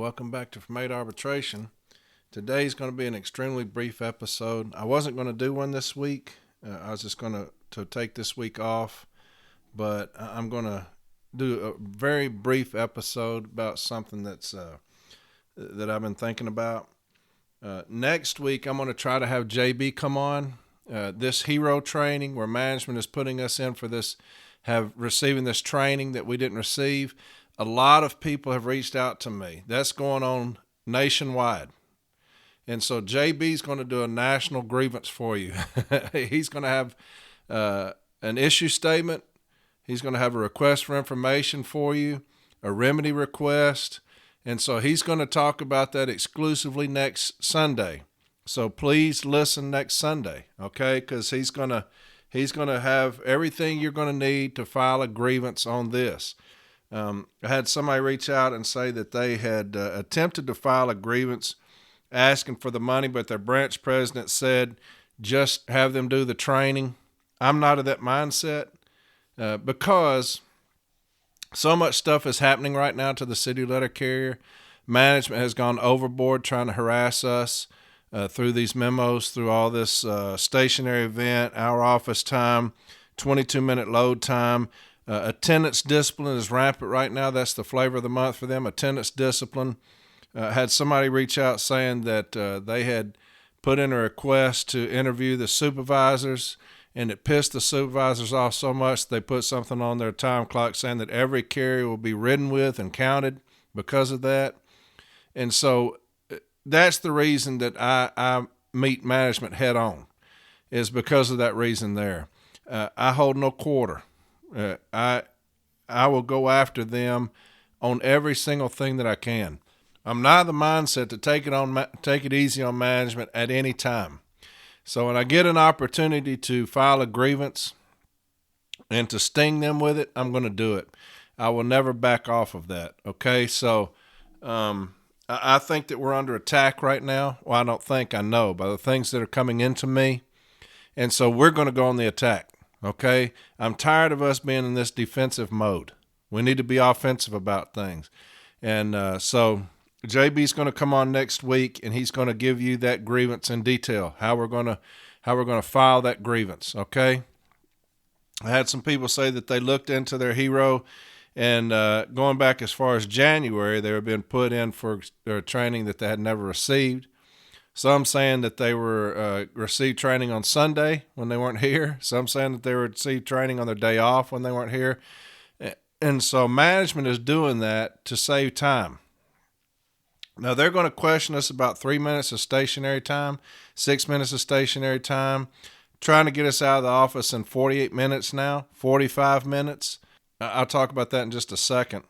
welcome back to From Arbitration. Today's going to be an extremely brief episode. I wasn't going to do one this week. I was just going to take this week off, but I'm going to do a very brief episode about something that I've been thinking about. Next week, I'm going to try to have JB come on. This hero training where management is putting us in for this, receiving this training that we didn't receive. A lot of people have reached out to me. That's going on nationwide. And so JB's going to do a national grievance for you. He's going to have an issue statement. He's going to have a request for information for you, a remedy request. And so he's going to talk about that exclusively next Sunday. So please listen next Sunday, okay? Because he's going to have everything you're going to need to file a grievance on this. I had somebody reach out and say that they had attempted to file a grievance asking for the money, but their branch president said, just have them do the training. I'm not of that mindset because so much stuff is happening right now to the city letter carrier. Management has gone overboard trying to harass us through these memos, through all this stationary event, our office time, 22-minute load time. Attendance discipline is rampant right now. That's the flavor of the month for them, attendance discipline. Had somebody reach out saying that they had put in a request to interview the supervisors, and it pissed the supervisors off so much they put something on their time clock saying that every carrier will be ridden with and counted because of that. And so that's the reason that I meet management head on, is because of that reason there. I hold no quarter. I will go after them on every single thing that I can. I'm not of the mindset to take it easy on management at any time. So when I get an opportunity to file a grievance and to sting them with it, I'm going to do it. I will never back off of that. Okay, so I think that we're under attack right now. Well, I don't think, I know by the things that are coming into me, and so we're going to go on the attack. Okay, I'm tired of us being in this defensive mode. We need to be offensive about things. And so JB's going to come on next week, and he's going to give you that grievance in detail, how we're going to file that grievance. Okay, I had some people say that they looked into their hero, and going back as far as January, they were being put in for training that they had never received. Some saying that they were received training on Sunday when they weren't here. Some saying that they received training on their day off when they weren't here. And so management is doing that to save time. Now, they're going to question us about 3 minutes of stationary time, 6 minutes of stationary time, trying to get us out of the office in 48 minutes now, 45 minutes. I'll talk about that in just a second.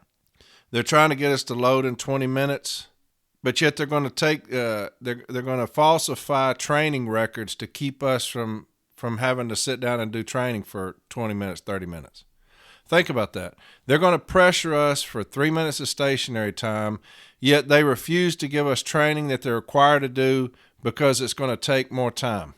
They're trying to get us to load in 20 minutes. But yet they're going to they're going to falsify training records to keep us from having to sit down and do training for 20 minutes, 30 minutes. Think about that. They're going to pressure us for 3 minutes of stationary time, yet they refuse to give us training that they're required to do because it's going to take more time.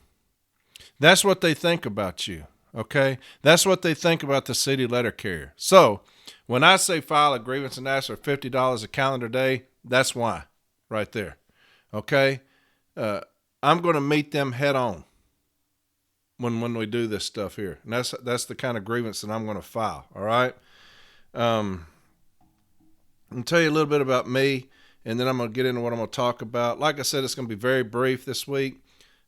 That's what they think about you, okay? That's what they think about the city letter carrier. So when I say file a grievance and ask for $50 a calendar day, that's why. Right there. Okay? I'm going to meet them head on when we do this stuff here. And that's the kind of grievance that I'm going to file. All right? I'll tell you a little bit about me, and then I'm going to get into what I'm going to talk about. Like I said, it's going to be very brief this week.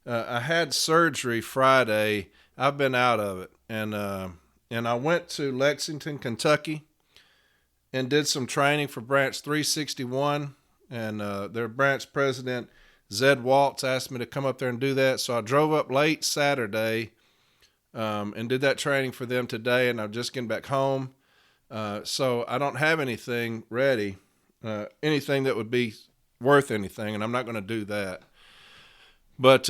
I had surgery Friday. I've been out of it. And I went to Lexington, Kentucky, and did some training for Branch 361. And their branch president, Zed Waltz, asked me to come up there and do that. So I drove up late Saturday and did that training for them today, and I'm just getting back home. So I don't have anything ready, anything that would be worth anything, and I'm not going to do that. But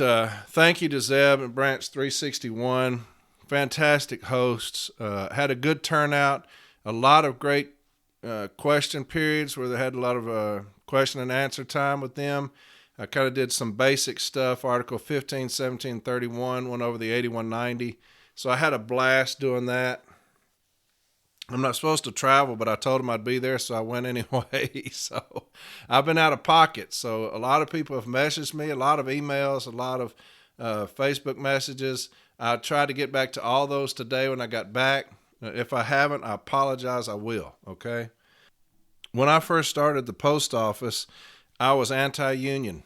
thank you to Zeb and Branch 361. Fantastic hosts. Had a good turnout, a lot of great question periods where they had a lot of question and answer time with them. I kind of did some basic stuff, Article 15, 17, 31, went over the 8190. So I had a blast doing that. I'm not supposed to travel, but I told him I'd be there, so I went anyway. So I've been out of pocket. So a lot of people have messaged me, a lot of emails, a lot of Facebook messages. I tried to get back to all those today when I got back. If I haven't, I apologize. I will, okay? When I first started the post office, I was anti-union.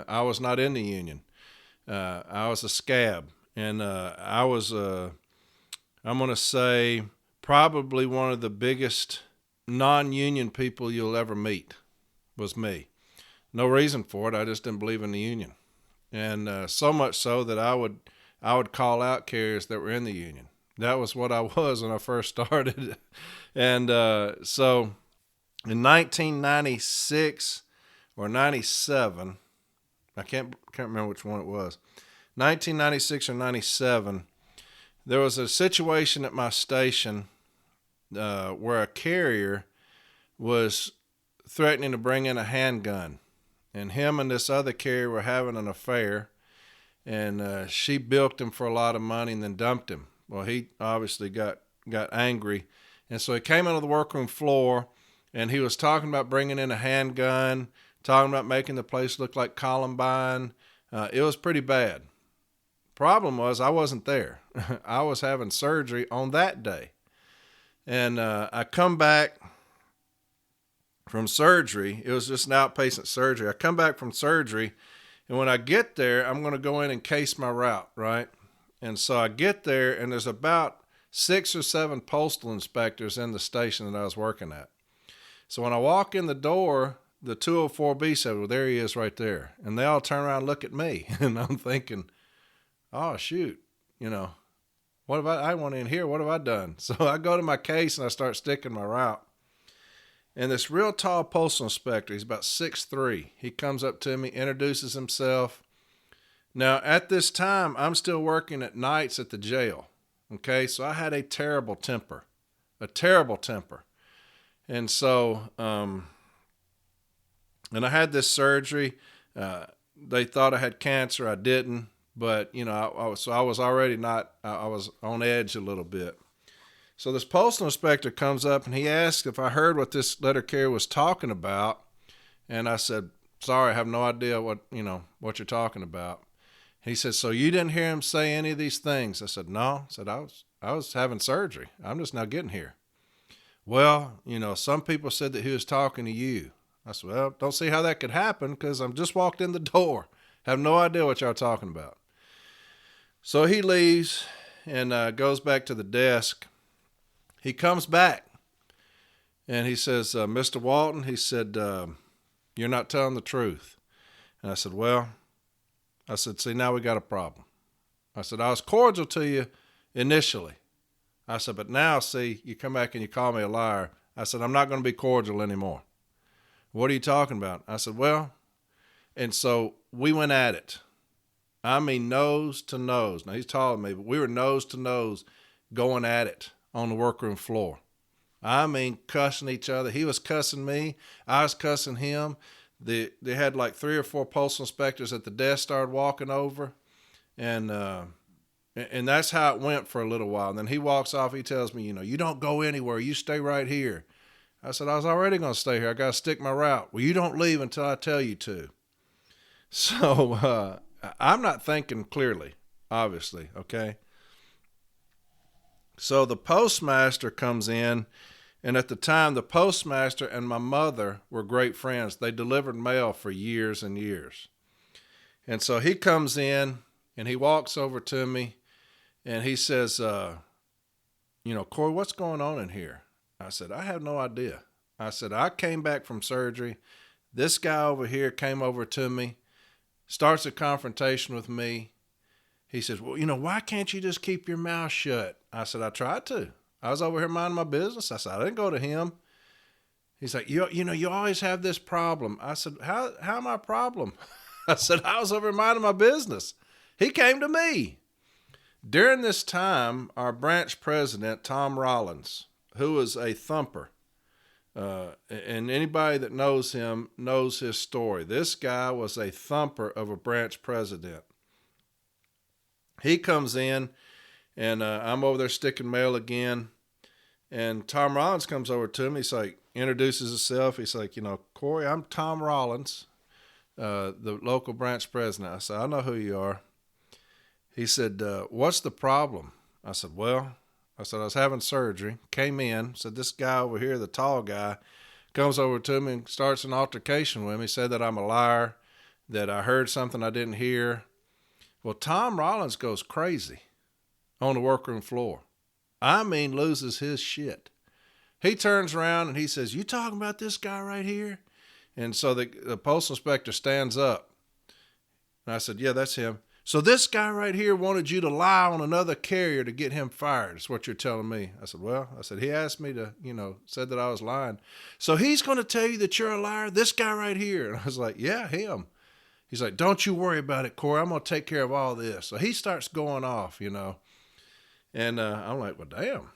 I was not in the union. I was a scab. And I was, I'm going to say, probably one of the biggest non-union people you'll ever meet was me. No reason for it. I just didn't believe in the union. And so much so that I would call out carriers that were in the union. That was what I was when I first started. And so in 1996 or 97, I can't remember which one it was, 1996 or 97, there was a situation at my station where a carrier was threatening to bring in a handgun. And him and this other carrier were having an affair. And she bilked him for a lot of money and then dumped him. Well, he obviously got angry. And so he came onto the workroom floor, and he was talking about bringing in a handgun, talking about making the place look like Columbine. It was pretty bad. Problem was, I wasn't there. I was having surgery on that day. And I come back from surgery. It was just an outpatient surgery. I come back from surgery, and when I get there, I'm going to go in and case my route, right? And so I get there, and there's about 6 or 7 postal inspectors in the station that I was working at. So when I walk in the door, the 204B said, well, there he is right there. And they all turn around and look at me. And I'm thinking, oh, shoot, what have I went in here? What have I done? So I go to my case, and I start sticking my route. And this real tall postal inspector, he's about 6'3". He comes up to me, introduces himself. Now, at this time, I'm still working at nights at the jail. Okay, so I had a terrible temper. And so, and I had this surgery. They thought I had cancer. I didn't. But, I was already I was on edge a little bit. So this postal inspector comes up and he asks if I heard what this letter carrier was talking about. And I said, sorry, I have no idea what you're talking about. He said, so you didn't hear him say any of these things? I said, no. I said, I was having surgery. I'm just now getting here. Well, some people said that he was talking to you. I said, well, don't see how that could happen because I'm just walked in the door. Have no idea what y'all talking about. So he leaves and goes back to the desk. He comes back and he says, Mr. Walton, he said, you're not telling the truth. And I said, see, now we got a problem. I said, I was cordial to you initially. I said, but now, see, you come back and you call me a liar. I said, I'm not going to be cordial anymore. What are you talking about? I said, and so we went at it. I mean, nose to nose. Now, he's taller than me, but we were nose to nose going at it on the workroom floor. I mean, cussing each other. He was cussing me. I was cussing him. They had like 3 or 4 postal inspectors at the desk started walking over. And that's how it went for a little while. And then he walks off. He tells me, you don't go anywhere. You stay right here. I said, I was already going to stay here. I got to stick my route. Well, you don't leave until I tell you to. So I'm not thinking clearly, obviously, okay? So the postmaster comes in, and at the time, the postmaster and my mother were great friends. They delivered mail for years and years. And so he comes in, and he walks over to me, and he says, Corey, what's going on in here? I said, I have no idea. I said, I came back from surgery. This guy over here came over to me, starts a confrontation with me. He says, well, why can't you just keep your mouth shut? I said, I tried to. I was over here minding my business. I said, I didn't go to him. He's like, you always have this problem. I said, how am I a problem? I said, I was over here minding my business. He came to me. During this time, our branch president, Tom Rollins, who was a thumper, and anybody that knows him knows his story. This guy was a thumper of a branch president. He comes in, and I'm over there sticking mail again, And Tom Rollins comes over to him. He's like, introduces himself. He's like, Corey, I'm Tom Rollins, the local branch president. I said, I know who you are. He said, what's the problem? I said, I was having surgery. Came in, said, this guy over here, the tall guy, comes over to me and starts an altercation with me. He said that I'm a liar, that I heard something I didn't hear. Well, Tom Rollins goes crazy on the workroom floor. I mean, loses his shit. He turns around and he says, you talking about this guy right here? And so the postal inspector stands up. And I said, yeah, that's him. So this guy right here wanted you to lie on another carrier to get him fired, is what you're telling me. I said, he asked me to, said that I was lying. So he's going to tell you that you're a liar, this guy right here. And I was like, yeah, him. He's like, don't you worry about it, Corey. I'm going to take care of all this. So he starts going off, And I'm like, well, damn.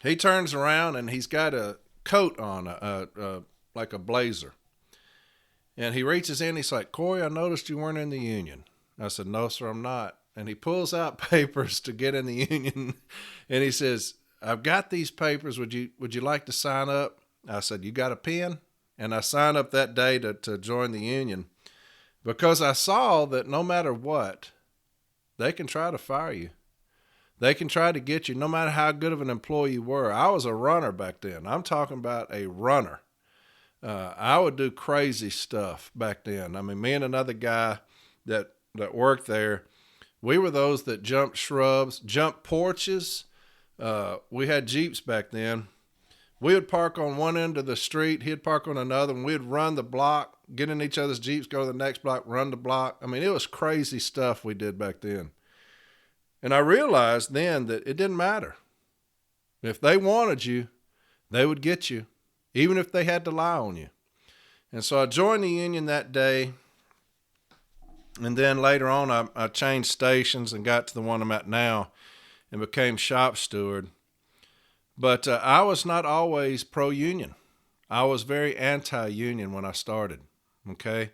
He turns around and he's got a coat on, like a blazer. And he reaches in, he's like, Corey, I noticed you weren't in the union. I said, no, sir, I'm not. And he pulls out papers to get in the union. And he says, I've got these papers. Would you like to sign up? I said, you got a pen? And I signed up that day to join the union because I saw that no matter what, they can try to fire you. They can try to get you no matter how good of an employee you were. I was a runner back then. I'm talking about a runner. I would do crazy stuff back then. I mean, me and another guy that worked there, we were those that jumped shrubs, jumped porches. We had Jeeps back then. We would park on one end of the street. He'd park on another, and we'd run the block, get in each other's Jeeps, go to the next block, run the block. I mean, it was crazy stuff we did back then. And I realized then that it didn't matter. If they wanted you, they would get you, even if they had to lie on you. And so I joined the union that day. And then later on, I changed stations and got to the one I'm at now and became shop steward. But I was not always pro-union. I was very anti-union when I started, okay?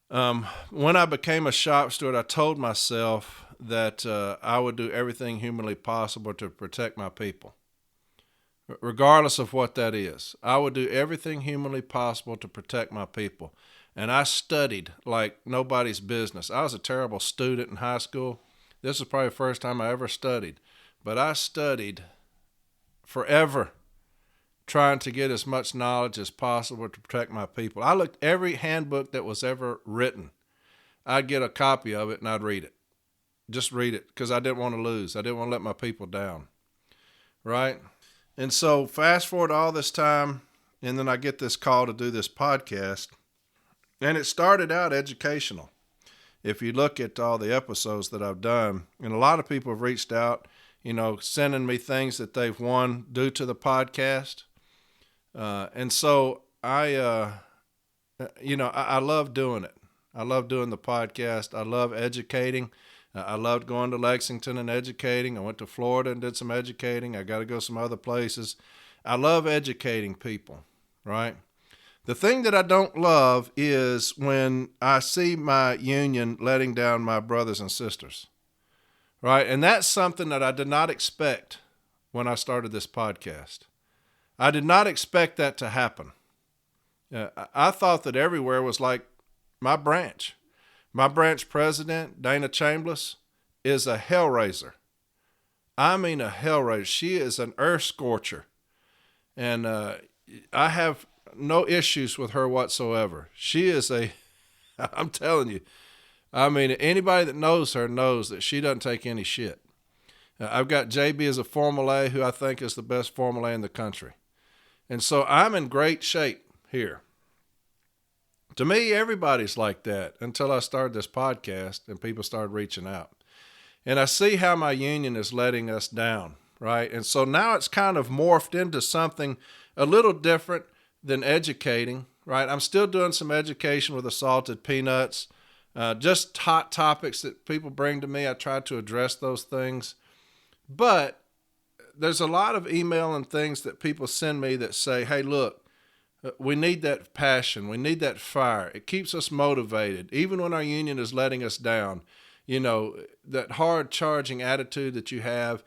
When I became a shop steward, I told myself that I would do everything humanly possible to protect my people, regardless of what that is. I would do everything humanly possible to protect my people. And I studied like nobody's business. I was a terrible student in high school. This was probably the first time I ever studied. But I studied forever trying to get as much knowledge as possible to protect my people. I looked every handbook that was ever written. I'd get a copy of it and I'd read it. Just read it because I didn't want to lose. I didn't want to let my people down. Right? And so fast forward all this time, and then I get this call to do this podcast. And it started out educational. If you look at all the episodes that I've done, and a lot of people have reached out, sending me things that they've won due to the podcast. And so I love doing it. I love doing the podcast. I love educating. I loved going to Lexington and educating. I went to Florida and did some educating. I got to go some other places. I love educating people, right? The thing that I don't love is when I see my union letting down my brothers and sisters, right? And that's something that I did not expect when I started this podcast. I did not expect that to happen. I thought that everywhere was like my branch. My branch president, Dana Chambliss, is a hellraiser. I mean a hellraiser. She is an earth scorcher. And I have no issues with her whatsoever. She is I'm telling you, I mean, anybody that knows her knows that she doesn't take any shit. I've got JB as a Formal A, who I think is the best Formal A in the country. And so I'm in great shape here. To me, everybody's like that until I started this podcast and people started reaching out. And I see how my union is letting us down, right? And so now it's kind of morphed into something a little different than educating, right? I'm still doing some education with Assaulted Peanuts, just hot topics that people bring to me. I try to address those things. But there's a lot of email and things that people send me that say, hey, look, we need that passion. We need that fire. It keeps us motivated. Even when our union is letting us down, that hard charging attitude that you have,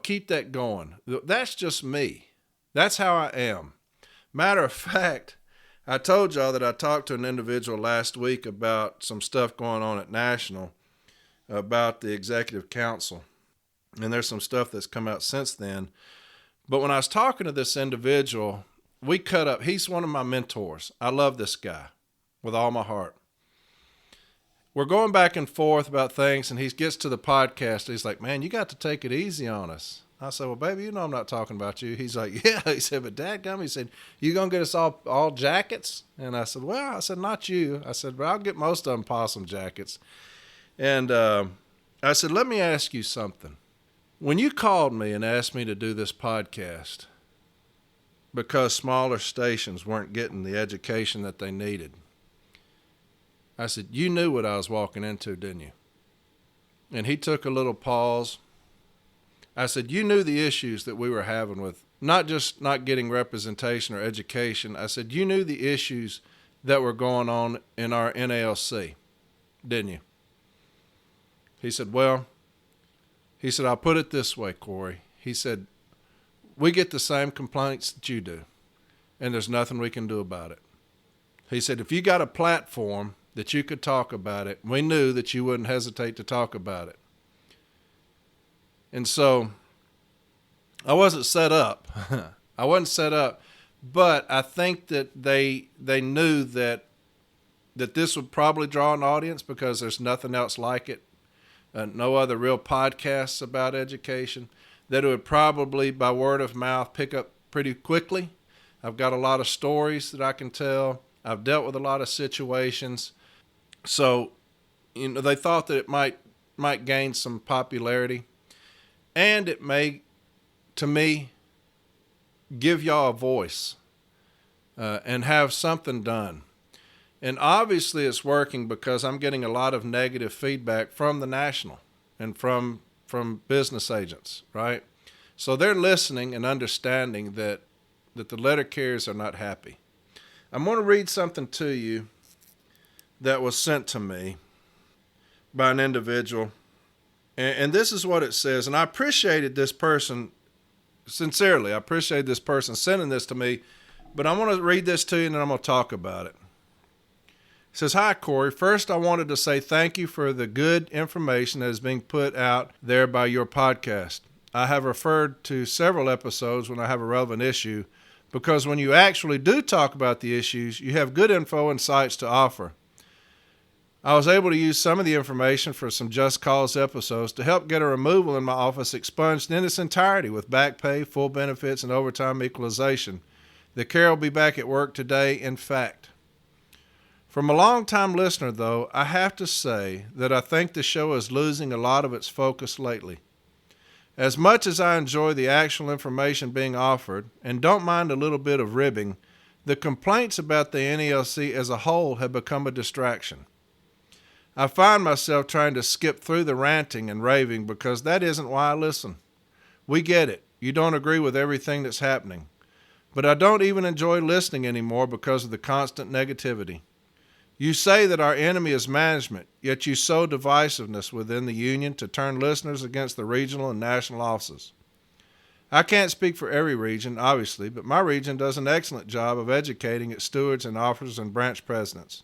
keep that going. That's just me. That's how I am. Matter of fact, I told y'all that I talked to an individual last week about some stuff going on at National about the executive council. And there's some stuff that's come out since then. But when I was talking to this individual, we cut up. He's one of my mentors. I love this guy with all my heart. We're going back and forth about things, and he gets to the podcast. He's like, man, you got to take it easy on us. I said, well, baby, I'm not talking about you. He's like, yeah. He said, but dadgum, he said, you going to get us all jackets? And I said, well, not you. I said, but I'll get most of them possum jackets. And I said, let me ask you something. When you called me and asked me to do this podcast because smaller stations weren't getting the education that they needed, I said, you knew what I was walking into, didn't you? And he took a little pause. I said, you knew the issues that we were having with not just not getting representation or education. I said, you knew the issues that were going on in our NALC, didn't you? He said, I'll put it this way, Corey. He said, we get the same complaints that you do, and there's nothing we can do about it. He said, if you got a platform that you could talk about it, we knew that you wouldn't hesitate to talk about it. And so I wasn't set up. But I think that they knew that this would probably draw an audience because there's nothing else like it. No other real podcasts about education. That it would probably, by word of mouth, pick up pretty quickly. I've got a lot of stories that I can tell. I've dealt with a lot of situations. So, they thought that it might gain some popularity. And it may, to me, give y'all a voice and have something done. And obviously it's working because I'm getting a lot of negative feedback from the National and from business agents, right? So they're listening and understanding that the letter carriers are not happy. I'm going to read something to you that was sent to me by an individual. And this is what it says. And I appreciated this person, sincerely, I appreciate this person sending this to me. But I want to read this to you and then I'm going to talk about it. It says, hi, Corey. First, I wanted to say thank you for the good information that is being put out there by your podcast. I have referred to several episodes when I have a relevant issue because when you actually do talk about the issues, you have good info and sites to offer. I was able to use some of the information for some Just Cause episodes to help get a removal in my office expunged in its entirety with back pay, full benefits, and overtime equalization. The carrier will be back at work today, in fact. From a long-time listener, though, I have to say that I think the show is losing a lot of its focus lately. As much as I enjoy the actual information being offered, and don't mind a little bit of ribbing, the complaints about the NELC as a whole have become a distraction. I find myself trying to skip through the ranting and raving because that isn't why I listen. We get it. You don't agree with everything that's happening. But I don't even enjoy listening anymore because of the constant negativity. You say that our enemy is management, yet you sow divisiveness within the union to turn listeners against the regional and national offices. I can't speak for every region, obviously, but my region does an excellent job of educating its stewards and officers and branch presidents.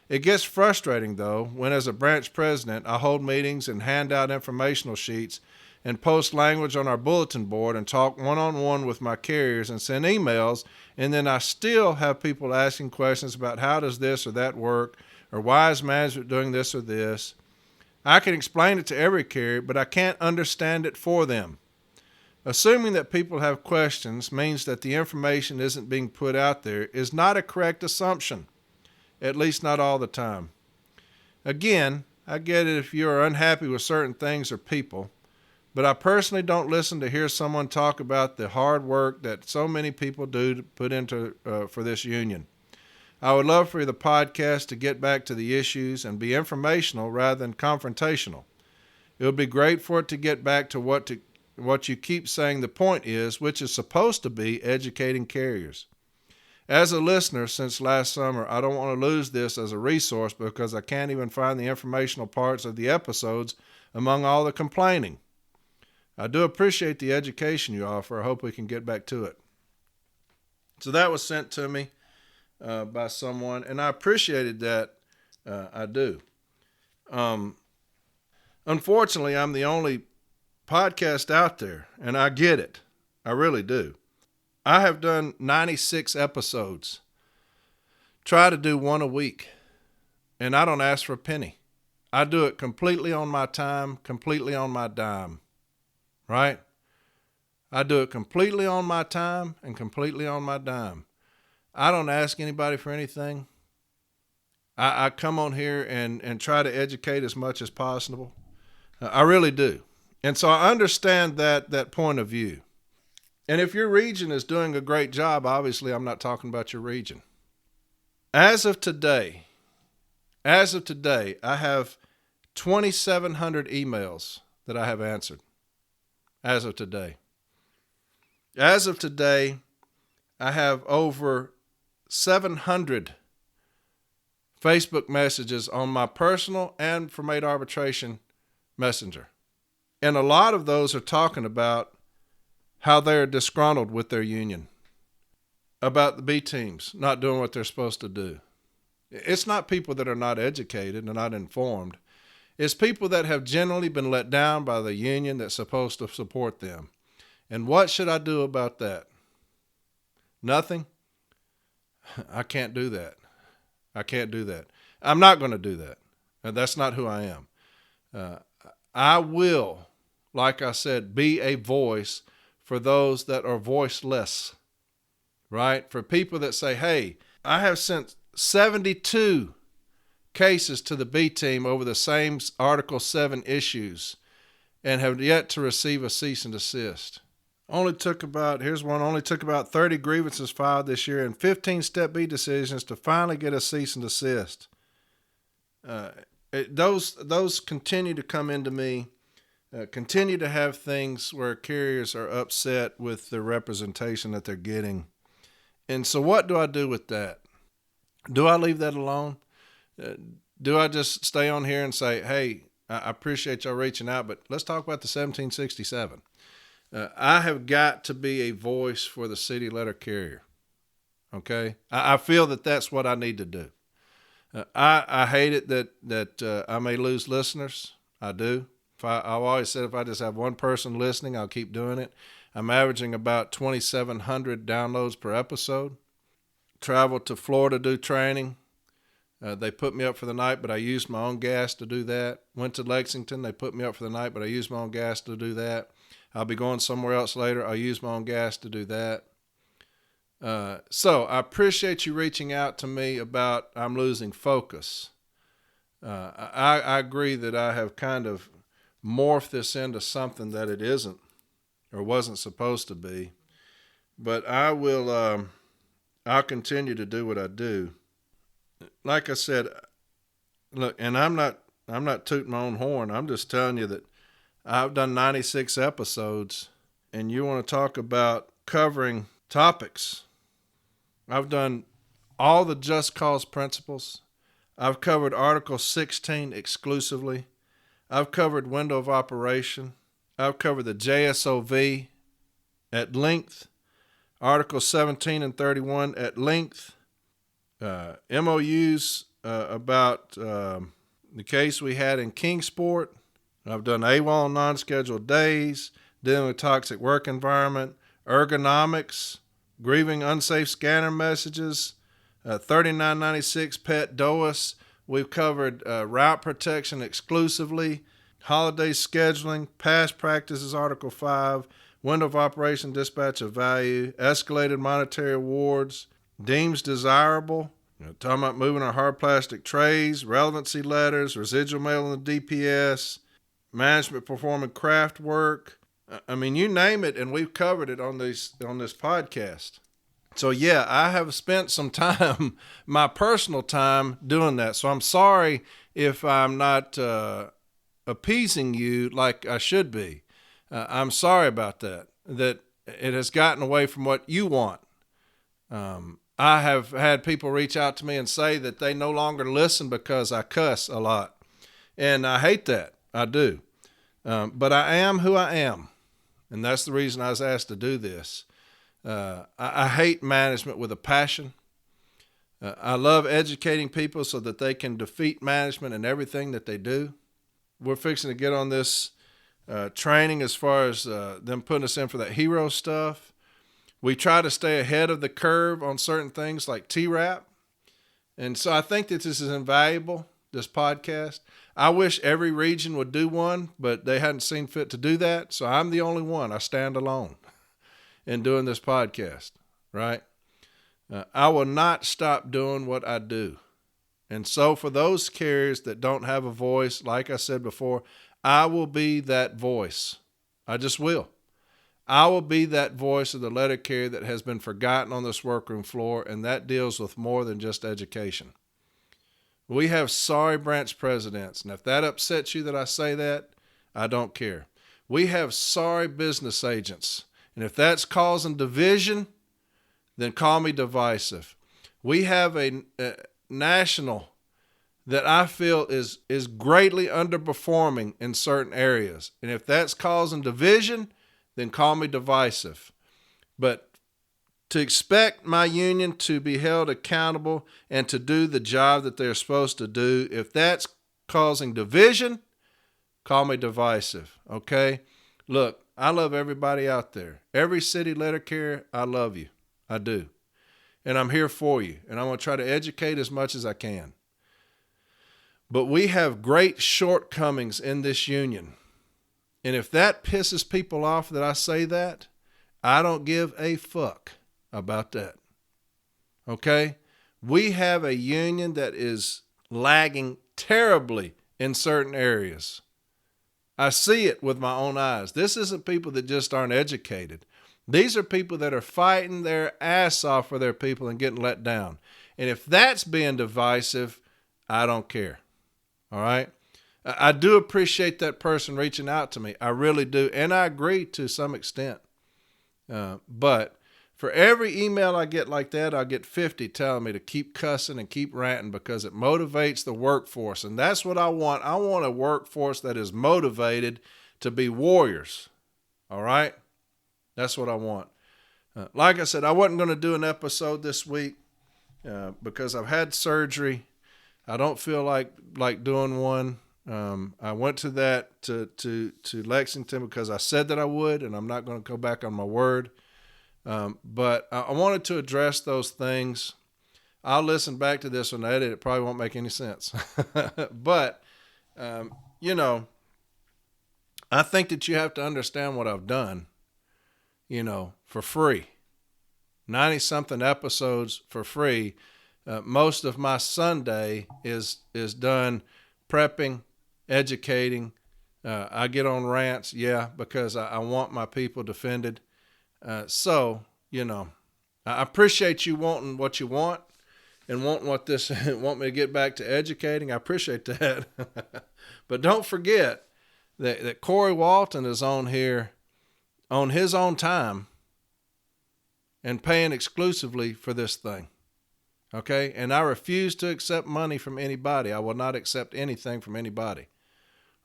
It gets frustrating, though, when as a branch president I hold meetings and hand out informational sheets and post language on our bulletin board and talk one-on-one with my carriers and send emails, and then I still have people asking questions about how does this or that work, or why is management doing this or this. I can explain it to every carrier, but I can't understand it for them. Assuming that people have questions means that the information isn't being put out there is not a correct assumption. At least not all the time. Again, I get it if you are unhappy with certain things or people, but I personally don't listen to hear someone talk about the hard work that so many people do to put into for this union. I would love for the podcast to get back to the issues and be informational rather than confrontational. It would be great for it to get back to what you keep saying the point is, which is supposed to be educating carriers. As a listener since last summer, I don't want to lose this as a resource because I can't even find the informational parts of the episodes among all the complaining. I do appreciate the education you offer. I hope we can get back to it. So that was sent to me by someone, and I appreciated that. I do. Unfortunately, I'm the only podcast out there, and I get it. I really do. I have done 96 episodes. Try to do one a week, and I don't ask for a penny. I do it completely on my time, completely on my dime, right? I do it completely on my time and completely on my dime. I don't ask anybody for anything. I come on here and try to educate as much as possible. I really do. And so I understand that point of view. And if your region is doing a great job, obviously I'm not talking about your region. As of today, I have 2,700 emails that I have answered. As of today. As of today, I have over 700 Facebook messages on my personal and from Made Arbitration Messenger. And a lot of those are talking about how they're disgruntled with their union, about the B teams not doing what they're supposed to do. It's not people that are not educated and not informed. It's people that have generally been let down by the union that's supposed to support them. And what should I do about that? Nothing? I can't do that. I can't do that. I'm not going to do that. And that's not who I am. I will, like I said, be a voice for those that are voiceless, right? For people that say, hey, I have sent 72 cases to the B team over the same Article 7 issues and have yet to receive a cease and desist. Only took about 30 grievances filed this year and 15 Step B decisions to finally get a cease and desist. Those continue to come into me, continue to have things where carriers are upset with the representation that they're getting. And so what do I do with that? Do I leave that alone? Do I just stay on here and say, hey, I appreciate y'all reaching out, but let's talk about the 1767. I have got to be a voice for the city letter carrier. Okay? I feel that that's what I need to do. I hate it that I may lose listeners. I do. I've always said if I just have one person listening, I'll keep doing it. I'm averaging about 2,700 downloads per episode. Traveled to Florida to do training. They put me up for the night, but I used my own gas to do that. Went to Lexington. They put me up for the night, but I used my own gas to do that. I'll be going somewhere else later. I'll use my own gas to do that. So I appreciate you reaching out to me about I'm losing focus. I agree that I have kind of morphed this into something that it isn't or wasn't supposed to be. But I will, I'll continue to do what I do. Like I said, look, and I'm not tooting my own horn. I'm just telling you that I've done 96 episodes, and you want to talk about covering topics. I've done all the just cause principles. I've covered Article 16 exclusively. I've covered window of operation. I've covered the JSOV at length. Article 17 and 31 at length. MOUs about the case we had in Kingsport. I've done AWOL non-scheduled days, dealing with toxic work environment, ergonomics, grieving unsafe scanner messages, 3996 PET DOAS. We've covered route protection exclusively, holiday scheduling, past practices, Article 5, window of operation, dispatch of value, escalated monetary awards, deems desirable, talking about moving our hard plastic trays, relevancy letters, residual mail in the DPS, management performing craft work. I mean, you name it, and we've covered it on this podcast. So yeah, I have spent some time, my personal time, doing that. So I'm sorry if I'm not appeasing you like I should be. I'm sorry about that. That it has gotten away from what you want. I have had people reach out to me and say that they no longer listen because I cuss a lot. And I hate that. I do. But I am who I am. And that's the reason I was asked to do this. I hate management with a passion. I love educating people so that they can defeat management in everything that they do. We're fixing to get on this training as far as them putting us in for that hero stuff. We try to stay ahead of the curve on certain things like T-Rap. And so I think that this is invaluable, this podcast. I wish every region would do one, but they hadn't seen fit to do that. So I'm the only one. I stand alone in doing this podcast, right? I will not stop doing what I do. And so for those carriers that don't have a voice, like I said before, I will be that voice. I just will. I will be that voice of the letter carrier that has been forgotten on this workroom floor, and that deals with more than just education. We have sorry branch presidents, and if that upsets you that I say that, I don't care. We have sorry business agents, and if that's causing division, then call me divisive. We have a national that I feel is greatly underperforming in certain areas, and if that's causing division, then call me divisive. But to expect my union to be held accountable and to do the job that they're supposed to do, if that's causing division, call me divisive, okay? Look, I love everybody out there. Every city letter carrier, I love you. I do. And I'm here for you. And I'm going to try to educate as much as I can. But we have great shortcomings in this union. And if that pisses people off that I say that, I don't give a fuck about that. Okay? We have a union that is lagging terribly in certain areas. I see it with my own eyes. This isn't people that just aren't educated. These are people that are fighting their ass off for their people and getting let down. And if that's being divisive, I don't care. All right? I do appreciate that person reaching out to me. I really do. And I agree to some extent. But for every email I get like that, I'll get 50 telling me to keep cussing and keep ranting because it motivates the workforce. And that's what I want. I want a workforce that is motivated to be warriors. All right? That's what I want. Like I said, I wasn't going to do an episode this week because I've had surgery. I don't feel like doing one. I went to Lexington because I said that I would, and I'm not going to go back on my word. But I wanted to address those things. I'll listen back to this when I edit. It probably won't make any sense. But, I think that you have to understand what I've done, for free. 90-something episodes for free. Most of my Sunday is done prepping, educating. I get on rants, because I want my people defended. So, I appreciate you wanting what you want and wanting want me to get back to educating. I appreciate that. But don't forget that Corey Walton is on here on his own time and paying exclusively for this thing. Okay? And I refuse to accept money from anybody. I will not accept anything from anybody.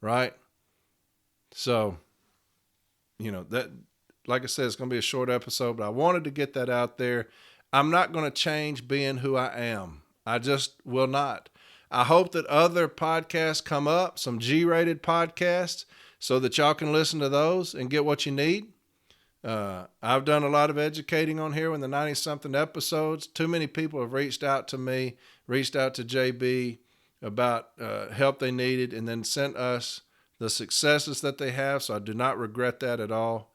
Right? So, that, like I said, it's going to be a short episode, but I wanted to get that out there. I'm not going to change being who I am. I just will not. I hope that other podcasts come up, some G-rated podcasts, so that y'all can listen to those and get what you need. I've done a lot of educating on here in the 90-something episodes. Too many people have reached out to me, reached out to JB about help they needed, and then sent us the successes that they have, so I do not regret that at all.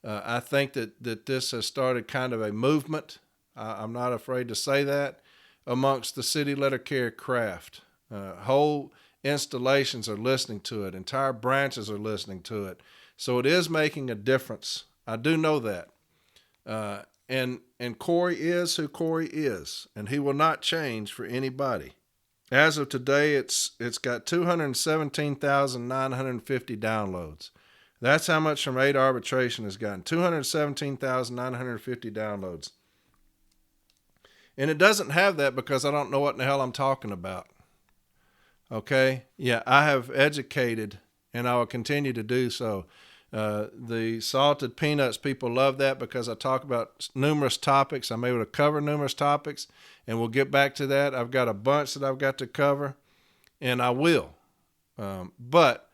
I think that this has started kind of a movement. I'm not afraid to say that, amongst the city letter carrier craft. Whole installations are listening to it. Entire branches are listening to it. So it is making a difference. I do know that. And Corey is who Corey is, and he will not change for anybody. As of today, it's got 217,950 downloads. That's how much from 8 Arbitration has gotten. 217,950 downloads. And it doesn't have that because I don't know what in the hell I'm talking about. Okay? Yeah, I have educated, and I will continue to do so. The salted peanuts, people love that because I talk about numerous topics. I'm able to cover numerous topics, and we'll get back to that. I've got a bunch that I've got to cover, and I will. But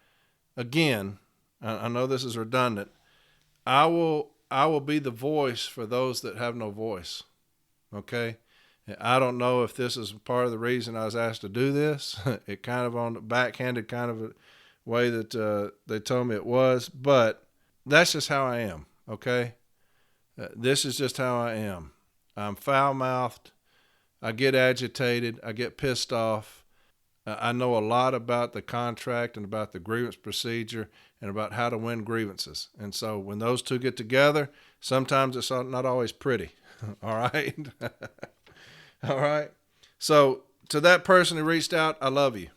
again, I know this is redundant. I will be the voice for those that have no voice. Okay? I don't know if this is part of the reason I was asked to do this. It kind of on the backhanded kind of a way that they told me it was, but that's just how I am. Okay? This is just how I am. I'm foul-mouthed. I get agitated. I get pissed off. I know a lot about the contract and about the grievance procedure and about how to win grievances. And so when those two get together, sometimes it's not always pretty. All right? All right? So to that person who reached out, I love you.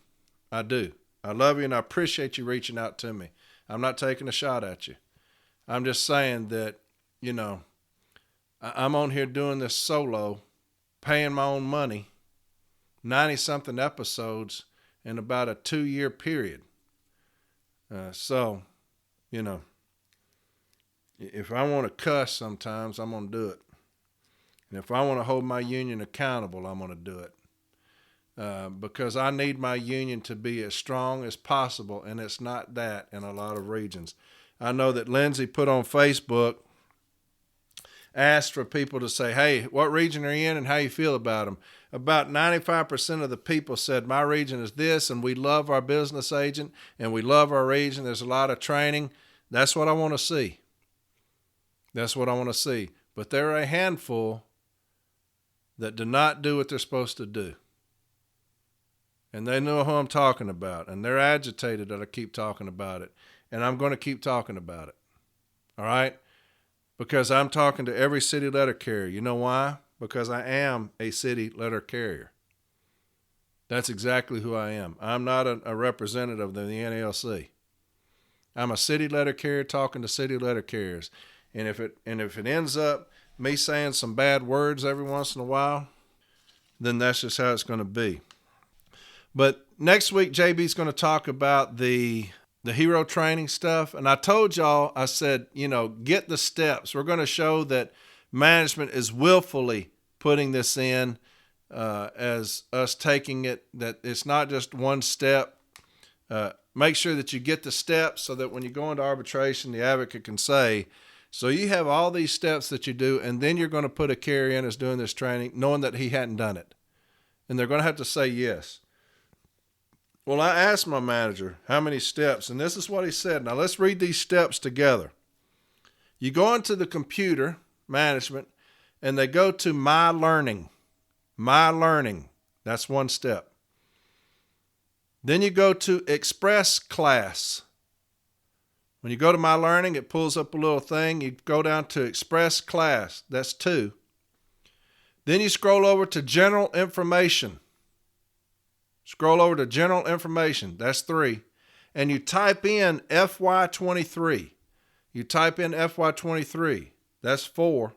I do. I love you, and I appreciate you reaching out to me. I'm not taking a shot at you. I'm just saying that, I'm on here doing this solo, paying my own money, 90-something episodes in about a 2-year period. So, if I want to cuss sometimes, I'm going to do it. And if I want to hold my union accountable, I'm going to do it. Because I need my union to be as strong as possible, and it's not that in a lot of regions. I know that Lindsay put on Facebook, asked for people to say, hey, what region are you in and how you feel about them? About 95% of the people said, my region is this, and we love our business agent, and we love our region. There's a lot of training. That's what I want to see. That's what I want to see. But there are a handful that do not do what they're supposed to do. And they know who I'm talking about, and they're agitated that I keep talking about it. And I'm going to keep talking about it. All right? Because I'm talking to every city letter carrier. You know why? Because I am a city letter carrier. That's exactly who I am. I'm not a representative of the NALC. I'm a city letter carrier talking to city letter carriers. And if it ends up me saying some bad words every once in a while, then that's just how it's going to be. But next week, JB's going to talk about the hero training stuff. And I told y'all, I said, get the steps. We're going to show that management is willfully putting this in as us taking it, that it's not just one step. Make sure that you get the steps so that when you go into arbitration, the advocate can say, so you have all these steps that you do, and then you're going to put a carrier in as doing this training, knowing that he hadn't done it. And they're going to have to say yes. Well, I asked my manager how many steps, and this is what he said. Now, let's read these steps together. You go into the computer management, and they go to My Learning. My Learning. That's one step. Then you go to Express Class. When you go to My Learning, it pulls up a little thing. You go down to Express Class. That's 2. Then you scroll over to General Information. Scroll over to General Information. That's 3. And you type in FY23. You type in FY23. That's 4.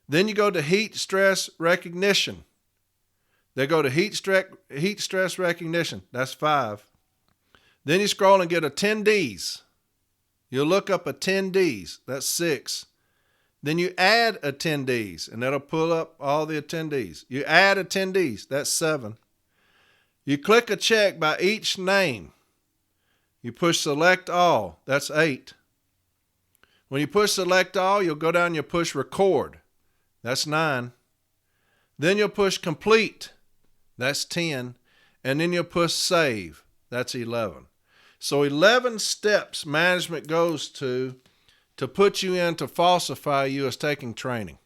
Then you go to Heat Stress Recognition. They go to Heat Stress Recognition. That's 5. Then you scroll and get attendees. You'll look up attendees. That's 6. Then you add attendees, and that'll pull up all the attendees. You add attendees. That's 7. You click a check by each name. You push Select All. That's 8. When you push Select All, you'll go down and you'll push Record. That's 9. Then you'll push Complete. That's 10. And then you'll push Save. That's 11. So 11 steps management goes to put you in to falsify you as taking training.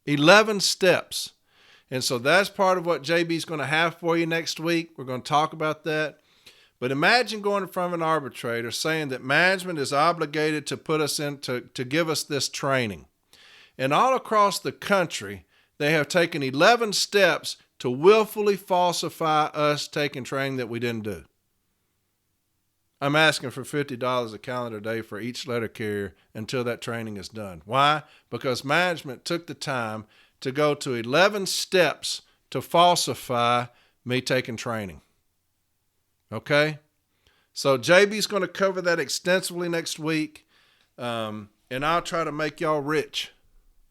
11 steps. And so that's part of what JB's going to have for you next week. We're going to talk about that. But imagine going in front of an arbitrator saying that management is obligated to put us in to give us this training. And all across the country, they have taken 11 steps to willfully falsify us taking training that we didn't do. I'm asking for $50 a calendar day for each letter carrier until that training is done. Why? Because management took the time to go to 11 steps to falsify me taking training. Okay? So JB's going to cover that extensively next week, and I'll try to make y'all rich.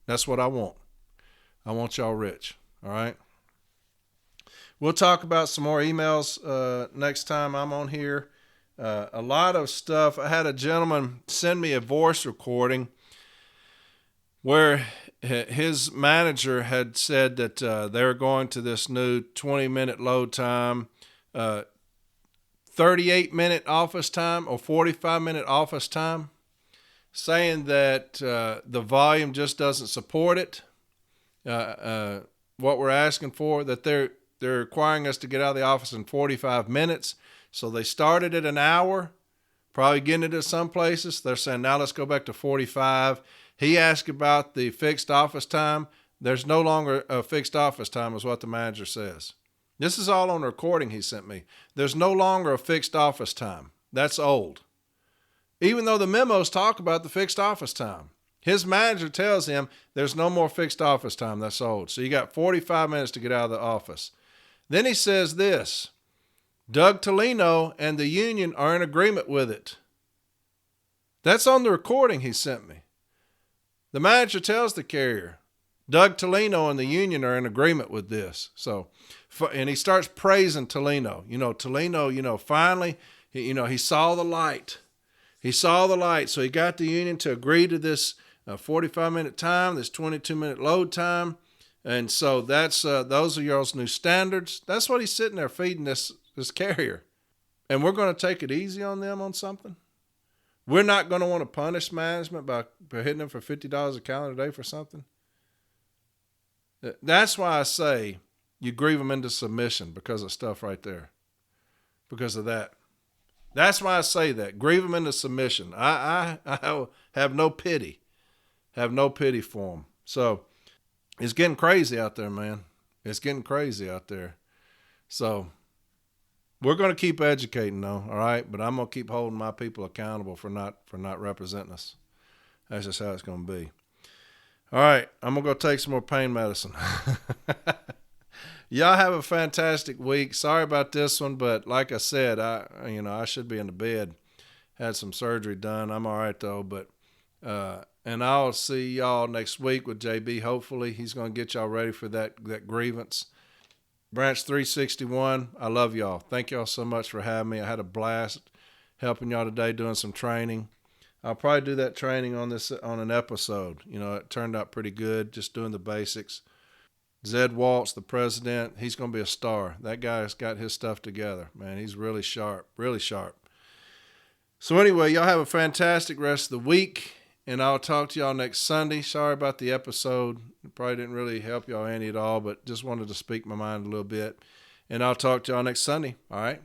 That's what I want. I want y'all rich. All right? We'll talk about some more emails next time I'm on here. A lot of stuff. I had a gentleman send me a voice recording where his manager had said that they were going to this new 20-minute load time, 38-minute office time, or 45-minute office time, saying that the volume just doesn't support it. What we're asking for, that they're requiring us to get out of the office in 45 minutes. So they started at an hour, probably getting it at some places. They're saying, now let's go back to 45. He asked about the fixed office time. There's no longer a fixed office time, is what the manager says. This is all on the recording he sent me. There's no longer a fixed office time. That's old. Even though the memos talk about the fixed office time. His manager tells him there's no more fixed office time. That's old. So you got 45 minutes to get out of the office. Then he says this, Doug Tolino and the union are in agreement with it. That's on the recording he sent me. The manager tells the carrier, Doug Tolino and the union are in agreement with this. So, and he starts praising Tolino. Tolino, finally, he saw the light. He saw the light. So he got the union to agree to this 45-minute time, this 22-minute load time. And so that's those are y'all's new standards. That's what he's sitting there feeding this carrier. And we're going to take it easy on them on something? We're not going to want to punish management by hitting them for $50 a calendar day for something? That's why I say you grieve them into submission, because of stuff right there. Because of that. That's why I say that. Grieve them into submission. I have no pity. Have no pity for them. So it's getting crazy out there, man. It's getting crazy out there. So we're going to keep educating, though, all right? But I'm going to keep holding my people accountable for not representing us. That's just how it's going to be. All right, I'm going to go take some more pain medicine. Y'all have a fantastic week. Sorry about this one, but like I said, I should be in the bed. Had some surgery done. I'm all right, though. But and I'll see y'all next week with JB. Hopefully, he's going to get y'all ready for that grievance. Branch 361, I love y'all. Thank y'all so much for having me. I had a blast helping y'all today, doing some training. I'll probably do that training on an episode. It turned out pretty good, just doing the basics. Zed Waltz, the president, he's going to be a star. That guy's got his stuff together. Man, he's really sharp, really sharp. So anyway, y'all have a fantastic rest of the week, and I'll talk to y'all next Sunday. Sorry about the episode. It probably didn't really help y'all any at all, but just wanted to speak my mind a little bit. And I'll talk to y'all next Sunday. All right?